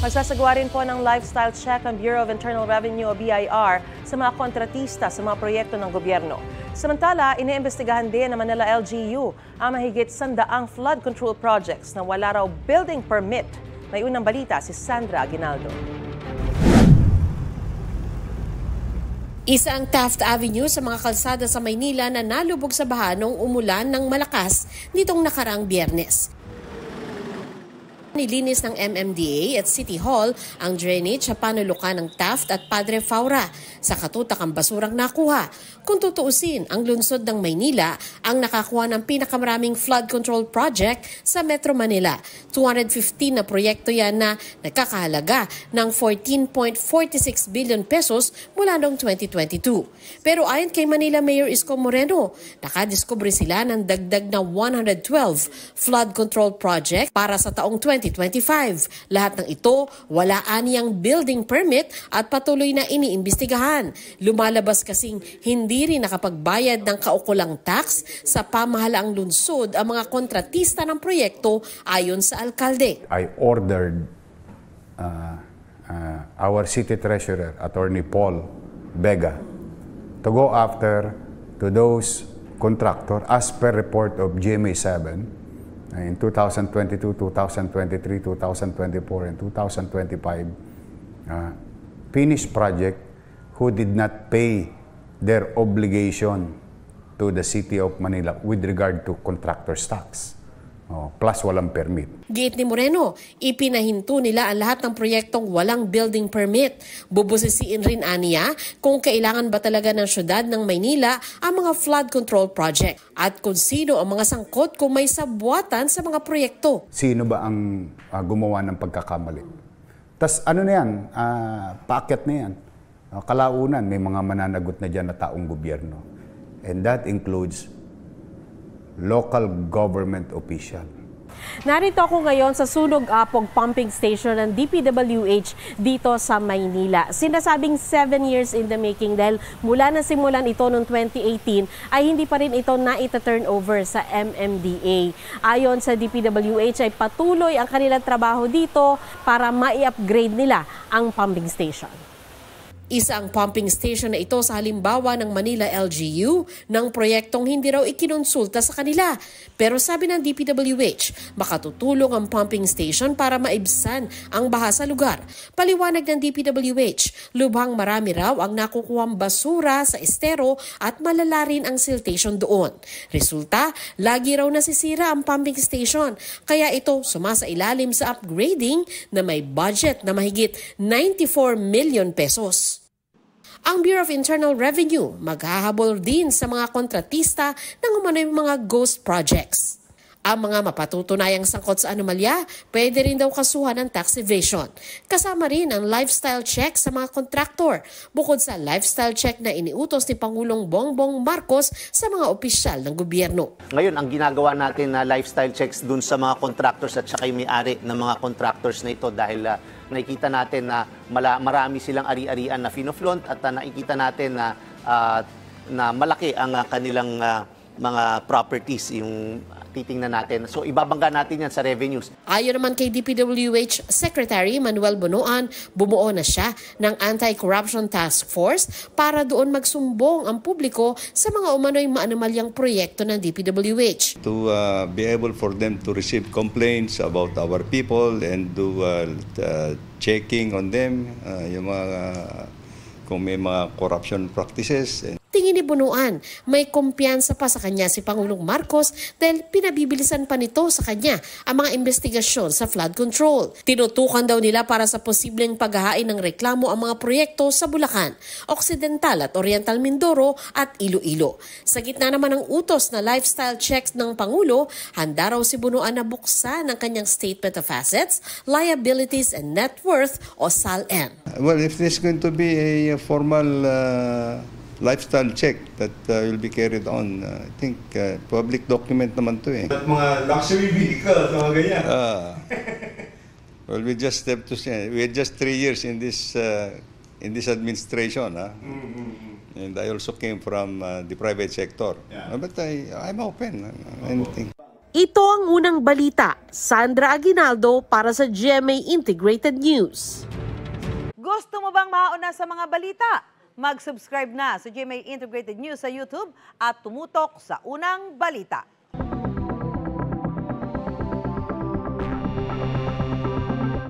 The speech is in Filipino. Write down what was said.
Magsasagawa rin po ng lifestyle check ang Bureau of Internal Revenue o BIR sa mga kontratista sa mga proyekto ng gobyerno. Samantala, iniimbestigahan din ng Manila LGU ang mahigit 100 flood control projects na wala raw building permit. May unang balita si Sandra Aguinaldo. Isa ang Taft Avenue sa mga kalsada sa Maynila na nalubog sa baha noong umulan ng malakas nitong nakaraang Biyernes. Nilinis ng MMDA at City Hall ang drainage sa panulukan ng Taft at Padre Faura sa katutak ang basurang nakuha. Kung tutuusin, ang lungsod ng Maynila ang nakakuha ng pinakamaraming flood control project sa Metro Manila. 215 na proyekto yan na nagkakahalaga ng 14.46 billion pesos mula noong 2022. Pero ayon kay Manila Mayor Isko Moreno, nakadiskubre sila ng dagdag na 112 flood control project para sa taong 2025. Lahat ng ito, wala aniyang building permit at patuloy na iniimbestigahan. Lumalabas kasing hindi rin nakapagbayad ng kaukulang tax sa pamahalaang lungsod ang mga kontratista ng proyekto ayon sa alkalde. I ordered our city treasurer, Attorney Paul Vega, to go after to those contractors as per report of GMA7 in 2022, 2023, 2024, and 2025, finished project who did not pay their obligation to the City of Manila with regard to contractor's tax. Plus walang permit. Giit ni Moreno, ipinahinto nila ang lahat ng proyektong walang building permit. Bubusisiin rin aniya kung kailangan ba talaga ng syudad ng Maynila ang mga flood control project at kung sino ang mga sangkot kung may sabwatan sa mga proyekto. Sino ba ang gumawa ng pagkakamali? Tas ano na yan? Paakyat na yan. Kalaunan, may mga mananagot na dyan na taong gobyerno. And that includes local government official. Narito ako ngayon sa Sunog Apog Pumping Station ng DPWH dito sa Maynila. Sinasabing 7 years in the making dahil mula na simulan ito noong 2018 ay hindi pa rin ito na-turn over sa MMDA. Ayon sa DPWH ay patuloy ang kanilang trabaho dito para ma-upgrade nila ang pumping station. Isa ang pumping station na ito sa halimbawa ng Manila LGU ng proyektong hindi raw ikinonsulta sa kanila. Pero sabi ng DPWH, makatutulong ang pumping station para maibsan ang baha sa lugar. Paliwanag ng DPWH, lubhang marami raw ang nakukuhang basura sa estero at malala rin ang siltation doon. Resulta, lagi raw nasisira ang pumping station. Kaya ito sumasailalim sa upgrading na may budget na mahigit 94 million pesos. Ang Bureau of Internal Revenue maghahabol din sa mga kontratista ng umano'y mga ghost projects. Ang mga mapatutunayang sangkot sa anomalya, pwede rin daw kasuhan ng tax evasion. Kasama rin ang lifestyle check sa mga kontraktor, bukod sa lifestyle check na iniutos ni Pangulong Bongbong Marcos sa mga opisyal ng gobyerno. Ngayon, ang ginagawa natin na lifestyle checks dun sa mga contractors at saka yung may-ari ng mga contractors na ito dahil nakikita natin na marami silang ari-arian na finoflaunt at nakikita natin na malaki ang kanilang mga properties, yung titingnan natin. So ibabangga natin yan sa revenues. Ayon naman kay DPWH Secretary Manuel Bonoan, bumuo na siya ng Anti-Corruption Task Force para doon magsumbong ang publiko sa mga umano'y maanomalyang proyekto ng DPWH. To be able for them to receive complaints about our people and do checking on them, yung mga kung may mga corruption practices. Tingin ni Bunuan, may kumpiyansa pa sa kanya si Pangulong Marcos dahil pinabibilisan pa nito sa kanya ang mga investigasyon sa flood control. Tinutukan daw nila para sa posibleng paghahain ng reklamo ang mga proyekto sa Bulacan, Occidental at Oriental Mindoro at Iloilo. Sa gitna naman ng utos na lifestyle checks ng Pangulo, handa raw si Bunuan na buksan ang kanyang Statement of Assets, Liabilities and Net Worth o SALN. Well, if there's going to be a formal lifestyle check that will be carried on. I think public document naman to eh. At mga luxury vehicles, mga ganyan. Well, we just have to say, we had just 3 years in this administration, and I also came from the private sector. Yeah. But I'm open, anything. Ito ang unang balita. Sandra Aguinaldo para sa GMA Integrated News. Gusto mo bang mauna sa mga balita? Mag-subscribe na sa GMA Integrated News sa YouTube at tumutok sa unang balita.